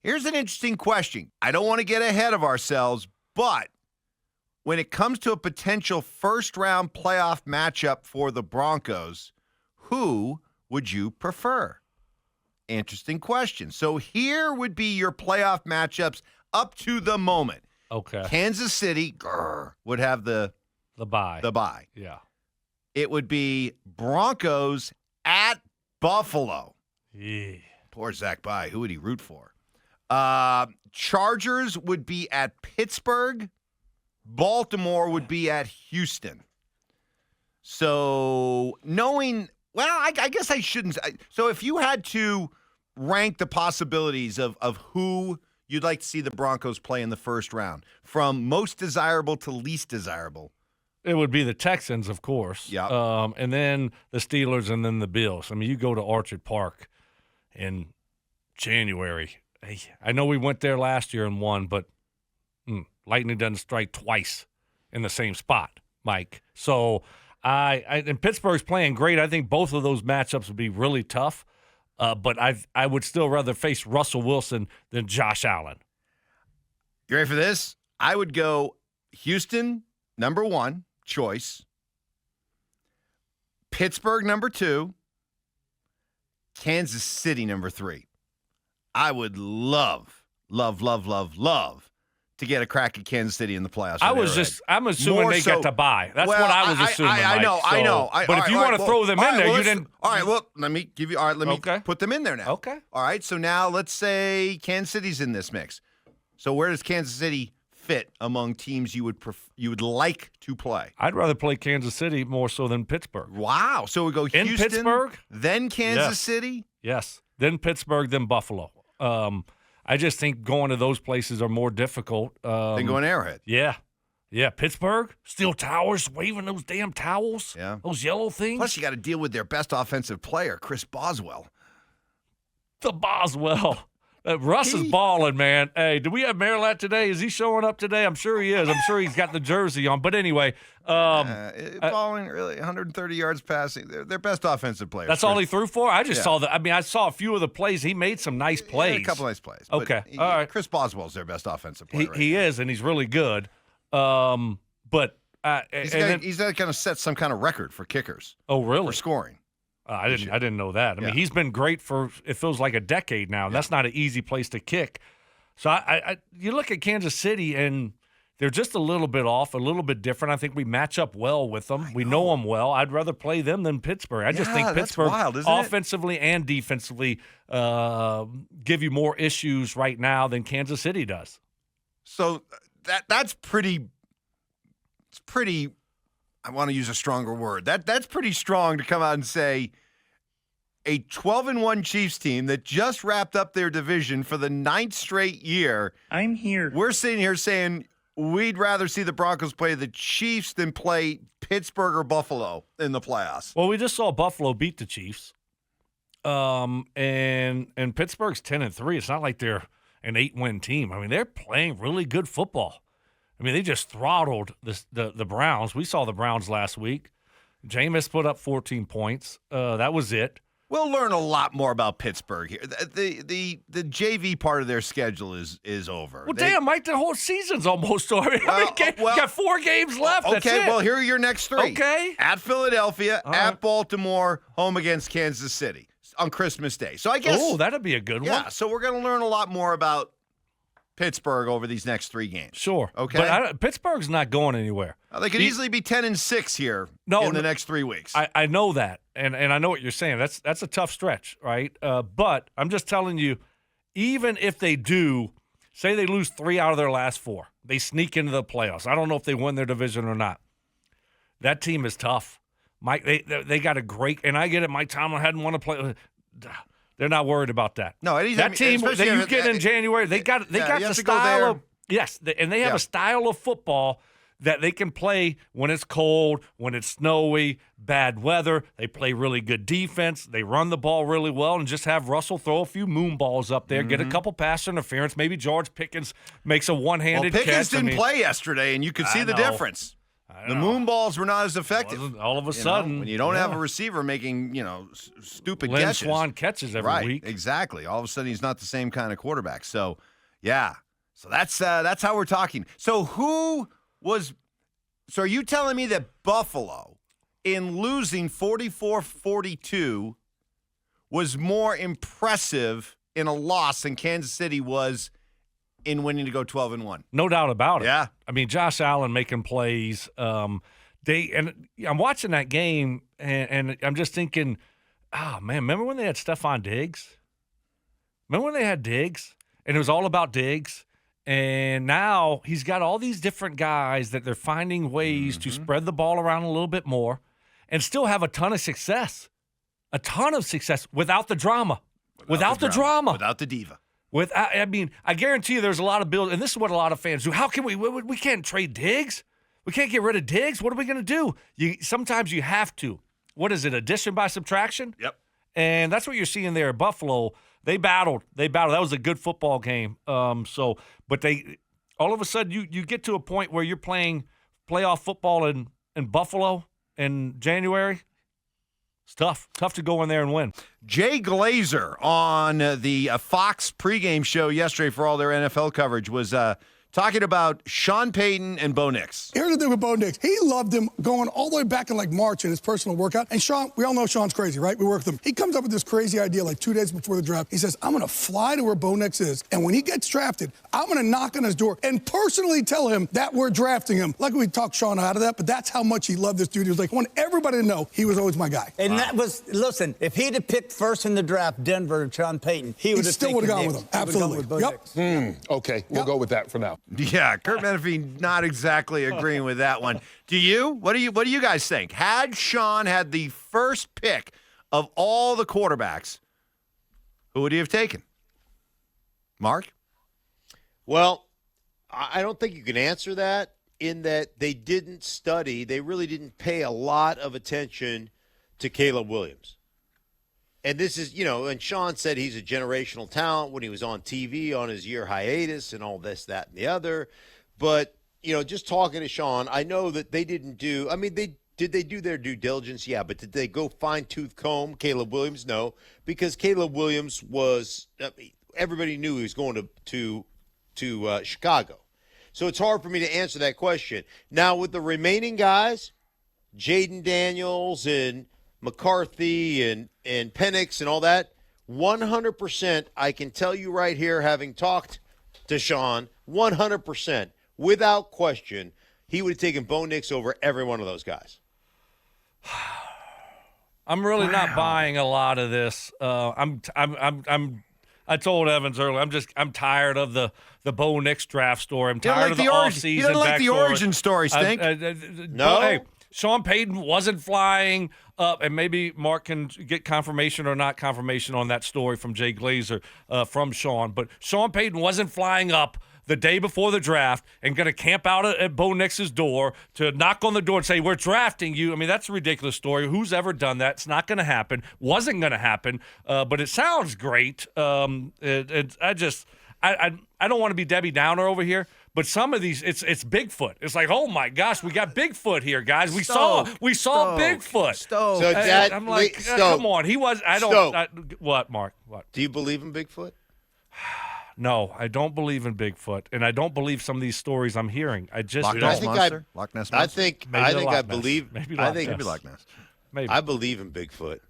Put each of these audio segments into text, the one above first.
Here's an interesting question. I don't want to get ahead of ourselves, but when it comes to a potential first-round playoff matchup for the Broncos, who would you prefer? Interesting question. So here would be your playoff matchups up to the moment. Okay. Kansas City would have the bye. The bye. Yeah. It would be Broncos at Buffalo. Yeah. Poor Zach Bye. Who would he root for? Chargers would be at Pittsburgh. Baltimore would be at Houston. So knowing, I guess I shouldn't. So if you had to rank the possibilities of who you'd like to see the Broncos play in the first round, from most desirable to least desirable, it would be the Texans, of course. Yeah. And then the Steelers and then the Bills. I mean, you go to Orchard Park in January. Hey, I know we went there last year and won, but lightning doesn't strike twice in the same spot, Mike. So and Pittsburgh's playing great. I think both of those matchups would be really tough. But I would still rather face Russell Wilson than Josh Allen. You ready for this? I would go Houston, number 1 choice. Pittsburgh, number 2. Kansas City, number 3. I would love to get a crack at Kansas City in the playoffs. I'm assuming they get to bye. That's what I was assuming. I know. But if you want to throw them in there, you didn't. All right, well, let me put them in there now. Okay. All right, so now let's say Kansas City's in this mix. So where does Kansas City fit among teams you would like to play? I'd rather play Kansas City more so than Pittsburgh. Wow. So we go Houston, in Pittsburgh, then Kansas City? Yes. Then Pittsburgh, then Buffalo. I just think going to those places are more difficult. Than going Arrowhead. Yeah. Yeah, Pittsburgh, steel towers, waving those damn towels. Yeah. Those yellow things. Plus, you got to deal with their best offensive player, Chris Boswell. The Boswell. Russ is balling, man. Hey, do we have Merrilat today? Is he showing up today? I'm sure he is. I'm sure he's got the jersey on. But anyway. Balling, really, 130 yards passing. They're their best offensive player. That's all he threw for? I just saw that. I mean, I saw a few of the plays. He made some nice plays. A couple nice plays. Okay. All right. Chris Boswell's their best offensive player. He is, and he's really good. But he's got to kind of set some kind of record for kickers. Oh, really? For scoring. I didn't know that. I mean, he's been great for, it feels like, a decade now. And that's not an easy place to kick. So you look at Kansas City, and they're just a little bit off, a little bit different. I think we match up well with them. We know them well. I'd rather play them than Pittsburgh. I just think Pittsburgh, wild, isn't offensively and defensively, give you more issues right now than Kansas City does. So that's pretty. It's pretty. I want to use a stronger word. That's pretty strong to come out and say a 12-1 Chiefs team that just wrapped up their division for the 9th straight year. I'm here. We're sitting here saying we'd rather see the Broncos play the Chiefs than play Pittsburgh or Buffalo in the playoffs. Well, we just saw Buffalo beat the Chiefs. And Pittsburgh's 10-3. It's not like they're an 8-win team. I mean, they're playing really good football. I mean, they just throttled the Browns. We saw the Browns last week. Jameis put up 14 points. That was it. We'll learn a lot more about Pittsburgh here. The JV part of their schedule is over. Well, damn, Mike, the whole season's almost over. Got 4 games left. Okay, That's it. well, here are your next 3. Okay. At Philadelphia, All at right. Baltimore, home against Kansas City on Christmas Day. So I guess. Oh, that'd be a good one. Yeah, so we're going to learn a lot more about Pittsburgh over these next 3 games. Sure. Okay. But Pittsburgh's not going anywhere. They could easily be 10-6 here in the next 3 weeks. I know that, and I know what you're saying. That's a tough stretch, right? But I'm just telling you, even if they do, say they lose 3 out of their last 4, they sneak into the playoffs. I don't know if they win their division or not. That team is tough. Mike, they got a great, and I get it. Mike Tomlin hadn't won to play. They're not worried about that. No, that team that you get in January, they got the style of and they have a style of football that they can play when it's cold, when it's snowy, bad weather. They play really good defense. They run the ball really well, and just have Russell throw a few moon balls up there, get a couple pass interference. Maybe George Pickens makes a one-handed catch. Pickens didn't play yesterday, and you could see the difference. The moon balls were not as effective. All of a sudden. When you don't have a receiver making, stupid Lynn catches. Swan catches every week. Exactly. All of a sudden, he's not the same kind of quarterback. So, yeah. So that's how we're talking. So are you telling me that Buffalo, in losing 44-42, was more impressive in a loss than Kansas City was in winning to go 12-1? No doubt about it. Yeah. I mean, Josh Allen making plays. I'm watching that game, and I'm just thinking, oh, man, remember when they had Stephon Diggs? Remember when they had Diggs? And it was all about Diggs. And now he's got all these different guys that they're finding ways to spread the ball around a little bit more and still have a ton of success. A ton of success without the drama. Without the drama. Without the diva. I guarantee you there's a lot of bills, and this is what a lot of fans do. How can we can't trade Diggs? We can't get rid of Diggs? What are we going to do? Sometimes you have to. What is it, addition by subtraction? Yep. And that's what you're seeing there at Buffalo. They battled. That was a good football game. But they all of a sudden you get to a point where you're playing playoff football in Buffalo in January. It's tough to go in there and win. Jay Glazer on the Fox pregame show yesterday for all their NFL coverage was talking about Sean Payton and Bo Nix. Here's the thing with Bo Nix. He loved him going all the way back in March in his personal workout. And Sean, we all know Sean's crazy, right? We work with him. He comes up with this crazy idea 2 days before the draft. He says, I'm going to fly to where Bo Nix is. And when he gets drafted, I'm going to knock on his door and personally tell him that we're drafting him. Like we talked Sean out of that, but that's how much he loved this dude. He was like, I want everybody to know he was always my guy. And that was, listen, if he'd have picked first in the draft, Denver and Sean Payton, he would have still would have gone with him. Absolutely. Yep. Okay, we'll go with that for now. Yeah, Kurt Menefee not exactly agreeing with that one. Do you? What do you guys think? Had Sean had the first pick of all the quarterbacks, who would he have taken? Mark? Well, I don't think you can answer that in that they didn't study. They really didn't pay a lot of attention to Caleb Williams. And this is, and Sean said he's a generational talent when he was on TV on his year hiatus and all this, that, and the other. But, just talking to Sean, I know that they didn't do – did they do their due diligence? Yeah, but did they go fine-tooth comb Caleb Williams? No, because Caleb Williams was everybody knew he was going to Chicago. So it's hard for me to answer that question. Now, with the remaining guys, Jaden Daniels and McCarthy and Penix and all that, 100% I can tell you right here, having talked to Sean, 100%, without question, he would have taken Bo Nix over every one of those guys. I'm really not buying a lot of this. I told Evans earlier, I'm tired of the Bo Nix draft story. I'm tired of the off-season. You don't like the origin story, Stink? No. Hey, Sean Payton wasn't flying up, and maybe Mark can get confirmation or not confirmation on that story from Jay Glazer from Sean. But Sean Payton wasn't flying up the day before the draft and going to camp out at Bo Nix's door to knock on the door and say, we're drafting you. I mean, that's a ridiculous story. Who's ever done that? It's not going to happen. Wasn't going to happen. But it sounds great. I don't want to be Debbie Downer over here, but some of these, it's Bigfoot. It's like, oh my gosh, we got Bigfoot here, guys. We saw Bigfoot. So I'm like, come on. He was. What, Mark? What? Do you believe in Bigfoot? No, I don't believe in Bigfoot, and I don't believe some of these stories I'm hearing. I just Loch don't. Ness Monster? Loch Ness Monster? Maybe I believe in Bigfoot.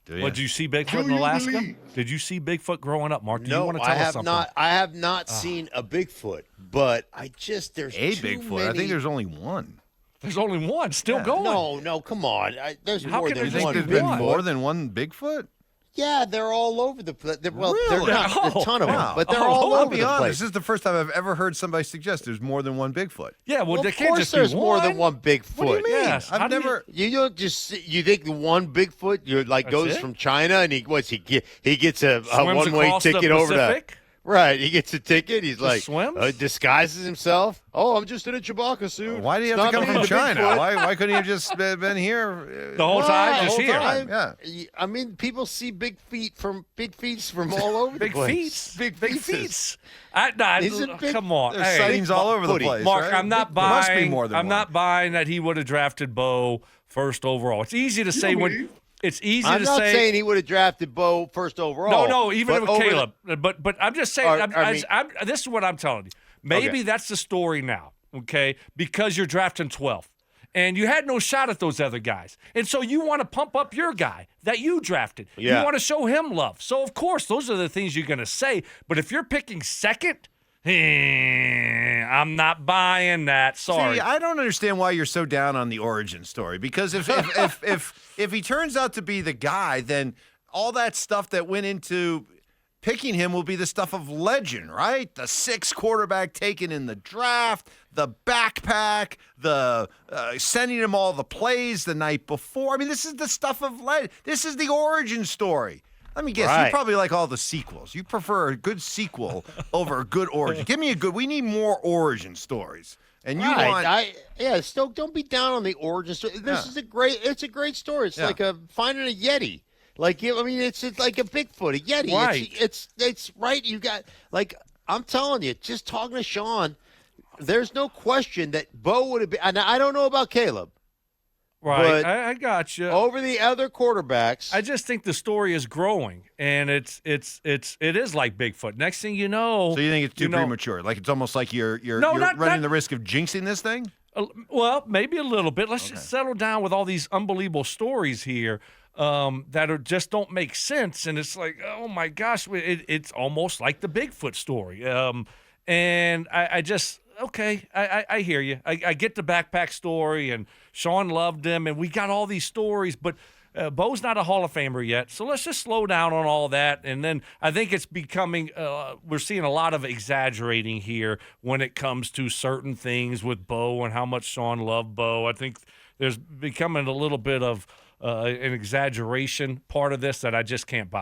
Did you see Bigfoot in Alaska? Did you see Bigfoot growing up, Mark? Do you want to tell us something? I have not seen a Bigfoot, but there's a too Bigfoot. many. I think there's only one. There's only one still going. No, come on. There's How more can than there one. There's been Bigfoot. more than one Bigfoot? Yeah, they're all over the place. Well, Really? they're not a ton of them, Wow. but they're all I'll over be the honest. place. This is the first time I've ever heard somebody suggest there's more than one Bigfoot. Yeah, well, they of can't course just there's be more one. than one Bigfoot. What do you mean? Yes. How I've do you- never. You don't just you think the one Bigfoot goes it? from China and he gets a Swims one-way across the ticket over to Pacific? Right, he gets a ticket. He's like, swims? Disguises himself. Oh, I'm just in a Chewbacca suit. Why do you It's have to not come me, from the China? Bigfoot. Why couldn't he have just been here The whole time, just here. Yeah. I mean, people see big feet from all over the Big place. feet. Big Big feet. feet. Come on. There's Hey, sightings all over the footy. place. Mark, right? I'm not There must be buying. more than I'm one. not buying that he would have drafted Bo first overall. It's easy to say when. It's easy I'm to not say. saying he would have drafted Bo first overall. No, even but with over Caleb. But I'm just saying. This is what I'm telling you. Maybe Okay. that's the story now, okay? Because you're drafting 12th. And you had no shot at those other guys. And so you want to pump up your guy that you drafted. Yeah. You want to show him love. So, of course, those are the things you're going to say. But if you're picking second, I'm not buying that. Sorry. See, I don't understand why you're so down on the origin story. Because if he turns out to be the guy, then all that stuff that went into picking him will be the stuff of legend, right? The 6th quarterback taken in the draft, the backpack, the sending him all the plays the night before. I mean, this is the stuff of legend. This is the origin story. Let me guess, Right. you probably like all the sequels. You prefer a good sequel over a good origin. Give me a good. We need more origin stories. And you want Stoke, don't be down on the origin story. It's a great story. It's like finding a Yeti. Like, I mean, it's like a Bigfoot, a Yeti. Right. It's right. You got, like, I'm telling you, just talking to Sean, there's no question that Bo would have been, and I don't know about Caleb. Right. But I got you. Over the other quarterbacks. I just think the story is growing, and it is like Bigfoot. Next thing you know, So you think it's too premature? Like it's almost like you're not- running the risk of jinxing this thing? well, maybe a little bit. Let's just settle down with all these unbelievable stories here that just don't make sense, and it's like, oh my gosh, it's almost like the Bigfoot story. And I just. Okay, I hear you. I get the backpack story, and Sean loved him, and we got all these stories, but Bo's not a Hall of Famer yet, so let's just slow down on all that. And then I think it's becoming we're seeing a lot of exaggerating here when it comes to certain things with Bo and how much Sean loved Bo. I think there's becoming a little bit of an exaggeration part of this that I just can't buy.